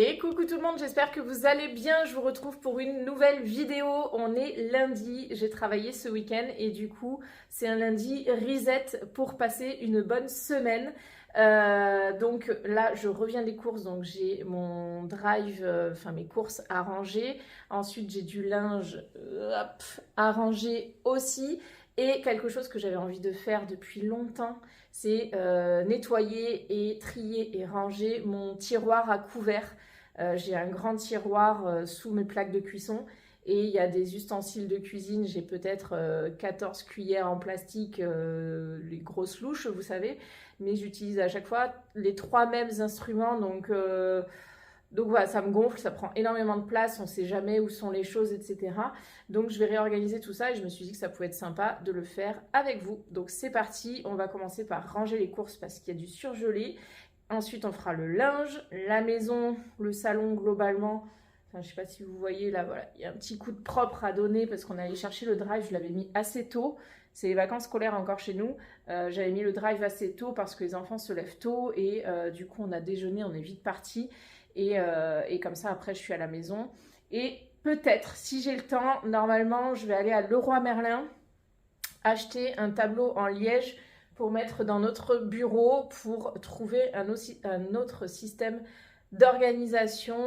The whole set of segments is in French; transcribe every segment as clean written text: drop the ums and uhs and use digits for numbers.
Et coucou tout le monde, j'espère que vous allez bien. Je vous retrouve pour une nouvelle vidéo. On est lundi, j'ai travaillé ce week-end et du coup c'est un lundi reset pour passer une bonne semaine. Donc là je reviens des courses, donc j'ai mon drive, enfin mes courses à ranger. Ensuite j'ai du linge à ranger aussi. Et quelque chose que j'avais envie de faire depuis longtemps, c'est nettoyer et trier et ranger mon tiroir à couverts. J'ai un grand tiroir sous mes plaques de cuisson et il y a des ustensiles de cuisine. J'ai peut-être 14 cuillères en plastique, les grosses louches, vous savez, mais j'utilise à chaque fois les trois mêmes instruments. Donc voilà, ça me gonfle, ça prend énormément de place, on ne sait jamais où sont les choses, etc. Donc je vais réorganiser tout ça et je me suis dit que ça pouvait être sympa de le faire avec vous. Donc c'est parti, on va commencer par ranger les courses parce qu'il y a du surgelé. Ensuite on fera le linge, la maison, le salon globalement. Enfin, je ne sais pas si vous voyez là, voilà, il y a un petit coup de propre à donner parce qu'on allait chercher le drive, je l'avais mis assez tôt. C'est les vacances scolaires encore chez nous. J'avais mis le drive assez tôt parce que les enfants se lèvent tôt et du coup on a déjeuné, on est vite parti. Et comme ça, après, je suis à la maison. Et peut-être, si j'ai le temps, normalement, je vais aller à Leroy Merlin acheter un tableau en liège pour mettre dans notre bureau pour trouver un autre système d'organisation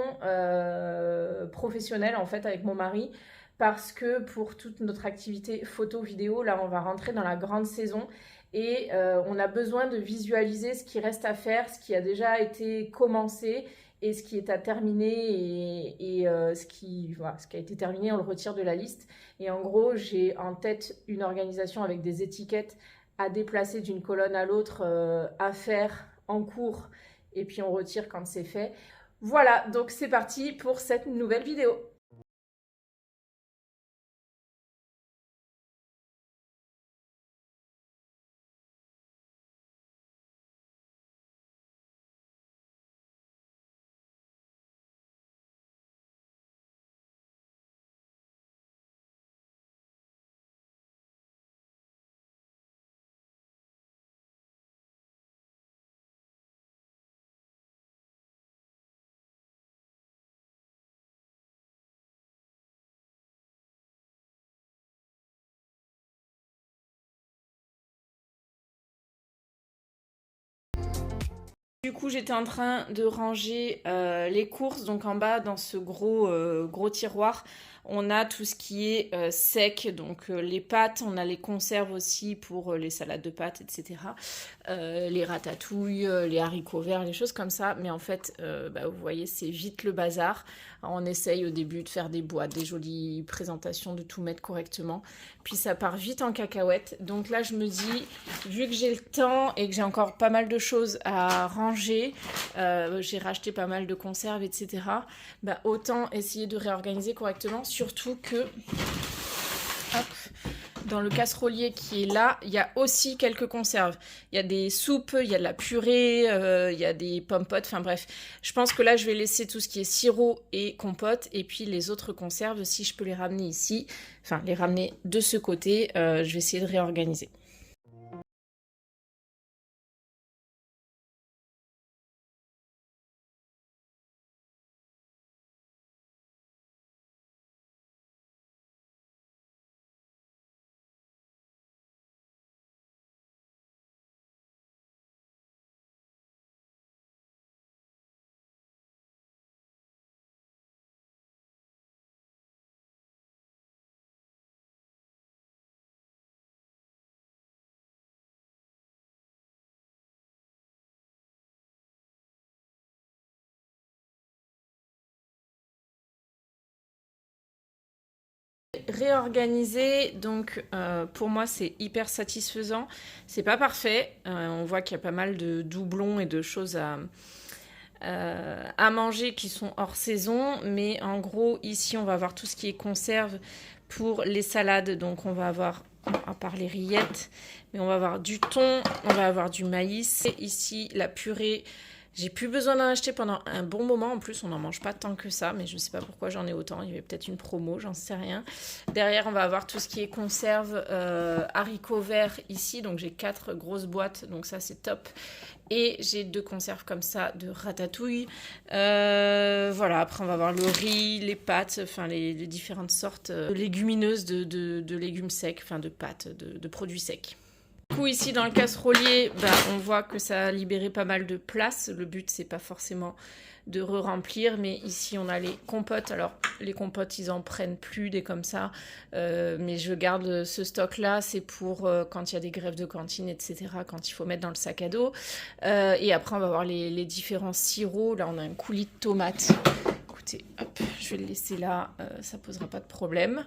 professionnelle, en fait, avec mon mari. Parce que pour toute notre activité photo-vidéo, là, on va rentrer dans la grande saison. Et on a besoin de visualiser ce qui reste à faire, ce qui a déjà été commencé et ce qui est à terminer ce qui a été terminé, on le retire de la liste. Et en gros, j'ai en tête une organisation avec des étiquettes à déplacer d'une colonne à l'autre, à faire en cours, et puis on retire quand c'est fait. Voilà, donc c'est parti pour cette nouvelle vidéo. Du coup, j'étais en train de ranger les courses. Donc en bas, dans ce gros tiroir, on a tout ce qui est sec. Donc les pâtes, on a les conserves aussi pour les salades de pâtes, etc. Les ratatouilles, les haricots verts, les choses comme ça. Mais en fait, vous voyez, c'est vite le bazar. Alors, on essaye au début de faire des boîtes, des jolies présentations, de tout mettre correctement. Puis ça part vite en cacahuète. Donc là, je me dis, vu que j'ai le temps et que j'ai encore pas mal de choses à ranger, j'ai racheté pas mal de conserves, etc. Autant essayer de réorganiser correctement. Surtout que, hop, dans le casserolier qui est là, il y a aussi quelques conserves. Il y a des soupes, il y a de la purée, il y a des pommes-potes, enfin bref. Je pense que là, je vais laisser tout ce qui est sirop et compote. Et puis les autres conserves, si je peux les ramener ici, enfin les ramener de ce côté, je vais essayer de réorganiser. Réorganiser, donc pour moi c'est hyper satisfaisant. C'est pas parfait, on voit qu'il y a pas mal de doublons et de choses à manger qui sont hors saison, mais en gros ici on va avoir tout ce qui est conserve pour les salades. Donc on va avoir, à part les rillettes, mais on va avoir du thon, on va avoir du maïs, et ici la purée J'ai plus besoin d'en acheter pendant un bon moment. En plus, on n'en mange pas tant que ça, mais je ne sais pas pourquoi j'en ai autant. Il y avait peut-être une promo, j'en sais rien. Derrière, on va avoir tout ce qui est conserve, haricots verts ici. Donc j'ai 4 grosses boîtes, donc ça c'est top. Et j'ai 2 conserves comme ça de ratatouille. Voilà, après on va avoir le riz, les pâtes, enfin les différentes sortes de légumineuses, de légumes secs, enfin de pâtes, de produits secs. Du coup, ici dans le casserolier, on voit que ça a libéré pas mal de place. Le but, c'est pas forcément de re-remplir, mais ici on a les compotes. Alors les compotes, ils en prennent plus des comme ça, mais je garde ce stock là, c'est pour quand il y a des grèves de cantine, etc., quand il faut mettre dans le sac à dos. Et après on va voir les différents sirops. Là on a un coulis de tomates. Écoutez, hop, je vais le laisser là, ça posera pas de problème.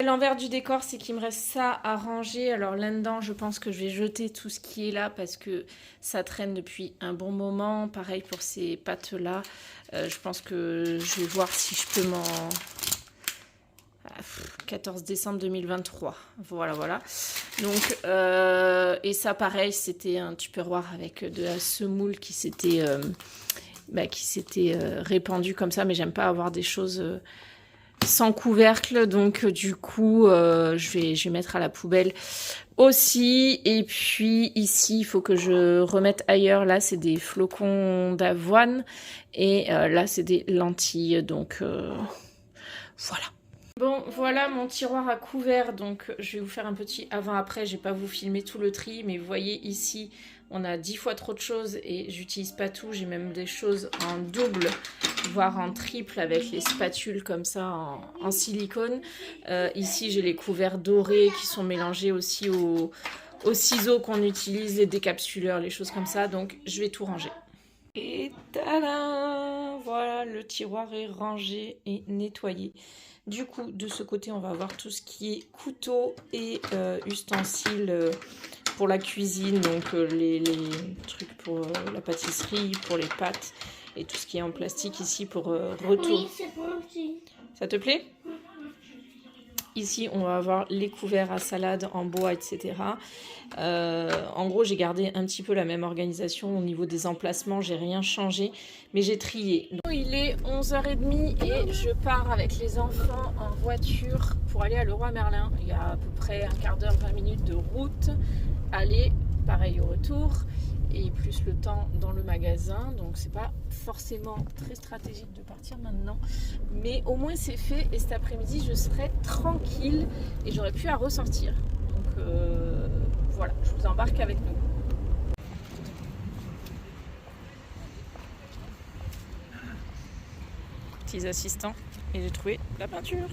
L'envers du décor, c'est qu'il me reste ça à ranger. Alors là-dedans, je pense que je vais jeter tout ce qui est là parce que ça traîne depuis un bon moment. Pareil pour ces pâtes-là. Je pense que je vais voir si je peux m'en... 14 décembre 2023. Voilà. Donc, et ça, pareil, c'était un tupperware avec de la semoule qui s'était répandu comme ça. Mais j'aime pas avoir des choses... sans couvercle, donc du coup je vais mettre à la poubelle aussi. Et puis ici il faut que je remette ailleurs. Là c'est des flocons d'avoine et là c'est des lentilles, donc voilà. Bon, voilà mon tiroir à couvert, donc je vais vous faire un petit avant-après. Je vais pas vous filmer tout le tri, mais vous voyez ici on a 10 fois trop de choses et j'utilise pas tout. J'ai même des choses en double, voire en triple avec les spatules comme ça en silicone. Ici j'ai les couverts dorés qui sont mélangés aussi aux ciseaux qu'on utilise, les décapsuleurs, les choses comme ça. Donc je vais tout ranger. Et tadam! Voilà, le tiroir est rangé et nettoyé. Du coup, de ce côté, on va avoir tout ce qui est couteau et ustensiles pour la cuisine, donc les trucs pour la pâtisserie, pour les pâtes et tout ce qui est en plastique ici pour retour. Oui, c'est bon aussi. Ça te plaît? Ici, on va avoir les couverts à salade en bois, etc. En gros, j'ai gardé un petit peu la même organisation au niveau des emplacements. J'ai rien changé, mais j'ai trié. Donc, il est 11h30 et je pars avec les enfants en voiture pour aller à Leroy Merlin. Il y a à peu près un quart d'heure, 20 minutes de route. Aller, pareil au retour. Et plus le temps dans le magasin, donc c'est pas forcément très stratégique de partir maintenant, mais au moins c'est fait et cet après-midi je serai tranquille et j'aurai plus à ressortir. Donc voilà, je vous embarque avec nous. Petits assistants, et j'ai trouvé la peinture.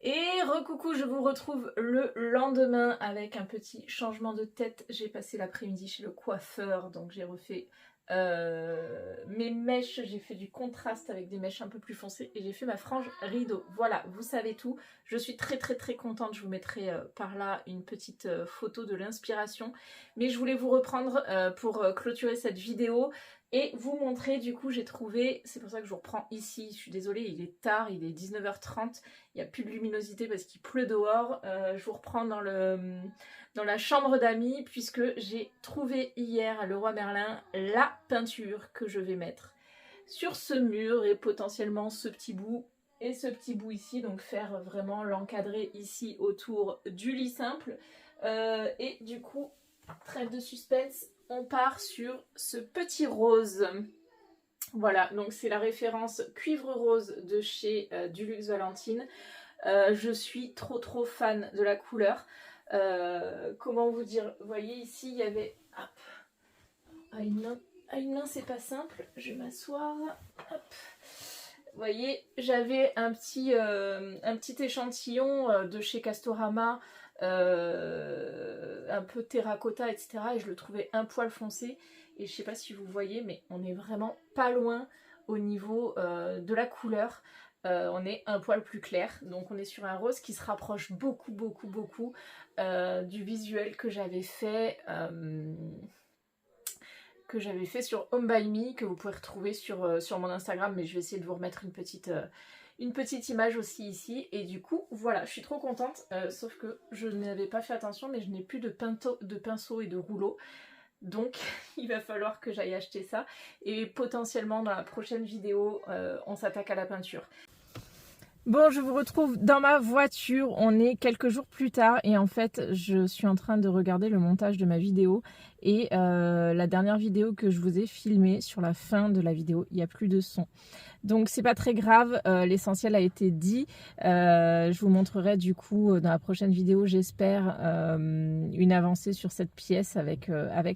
Et recoucou, je vous retrouve le lendemain avec un petit changement de tête. J'ai passé l'après-midi chez le coiffeur, donc j'ai refait mes mèches, j'ai fait du contraste avec des mèches un peu plus foncées et j'ai fait ma frange rideau. Voilà, vous savez tout. Je suis très contente, je vous mettrai par là une petite photo de l'inspiration. Mais je voulais vous reprendre pour clôturer cette vidéo et vous montrer, du coup j'ai trouvé, c'est pour ça que je vous reprends ici, je suis désolée, il est tard, il est 19h30, il n'y a plus de luminosité parce qu'il pleut dehors. Je vous reprends dans la chambre d'amis puisque j'ai trouvé hier à Leroy Merlin la peinture que je vais mettre sur ce mur et potentiellement ce petit bout et ce petit bout ici, donc faire vraiment l'encadrer ici autour du lit simple. Et du coup, trêve de suspense, on part sur ce petit rose. Voilà, donc c'est la référence cuivre rose de chez Dulux Valentine. Je suis trop fan de la couleur. Comment vous dire, vous voyez ici il y avait, hop, à une main c'est pas simple, je vais m'asseoir, hop. Vous voyez, j'avais un petit échantillon de chez Castorama, un peu terracotta, etc. Et je le trouvais un poil foncé. Et je sais pas si vous voyez, mais on est vraiment pas loin au niveau de la couleur. On est un poil plus clair. Donc on est sur un rose qui se rapproche beaucoup du visuel que j'avais fait... sur Home by Me, que vous pouvez retrouver sur mon Instagram, mais je vais essayer de vous remettre une petite image aussi ici. Et du coup, voilà, je suis trop contente, sauf que je n'avais pas fait attention, mais je n'ai plus de pinceau et de rouleau. Donc il va falloir que j'aille acheter ça et potentiellement dans la prochaine vidéo on s'attaque à la peinture. Bon, je vous retrouve dans ma voiture, on est quelques jours plus tard et en fait je suis en train de regarder le montage de ma vidéo et la dernière vidéo que je vous ai filmée, sur la fin de la vidéo, il n'y a plus de son. Donc c'est pas très grave, l'essentiel a été dit. Je vous montrerai du coup dans la prochaine vidéo, j'espère, une avancée sur cette pièce avec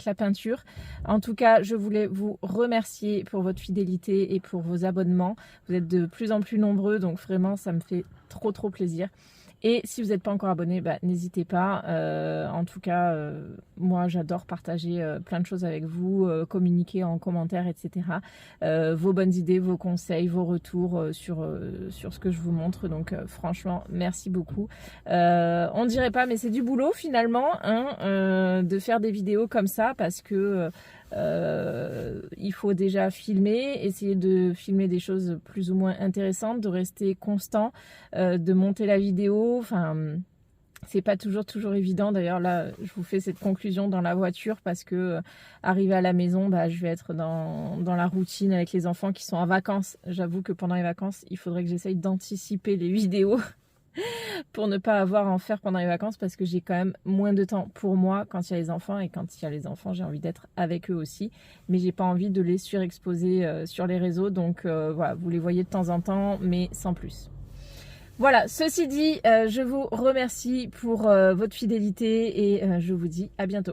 la peinture. En tout cas, je voulais vous remercier pour votre fidélité et pour vos abonnements. Vous êtes de plus en plus nombreux, donc vraiment ça me fait trop plaisir. Et si vous n'êtes pas encore abonné, bah, n'hésitez pas. En tout cas, moi j'adore partager plein de choses avec vous, communiquer en commentaire, etc. Vos bonnes idées, vos conseils, vos retours sur ce que je vous montre. Donc franchement, merci beaucoup. On dirait pas, mais c'est du boulot finalement, hein, de faire des vidéos comme ça parce que il faut déjà filmer, essayer de filmer des choses plus ou moins intéressantes, de rester constant, de monter la vidéo, enfin c'est pas toujours évident. D'ailleurs là je vous fais cette conclusion dans la voiture parce que arrivé à la maison, bah, je vais être dans la routine avec les enfants qui sont en vacances. J'avoue que pendant les vacances il faudrait que j'essaye d'anticiper les vidéos pour ne pas avoir à en faire pendant les vacances parce que j'ai quand même moins de temps pour moi quand il y a les enfants, et quand il y a les enfants j'ai envie d'être avec eux aussi, mais j'ai pas envie de les surexposer sur les réseaux, donc voilà, vous les voyez de temps en temps mais sans plus. Voilà, ceci dit, je vous remercie pour votre fidélité et je vous dis à bientôt.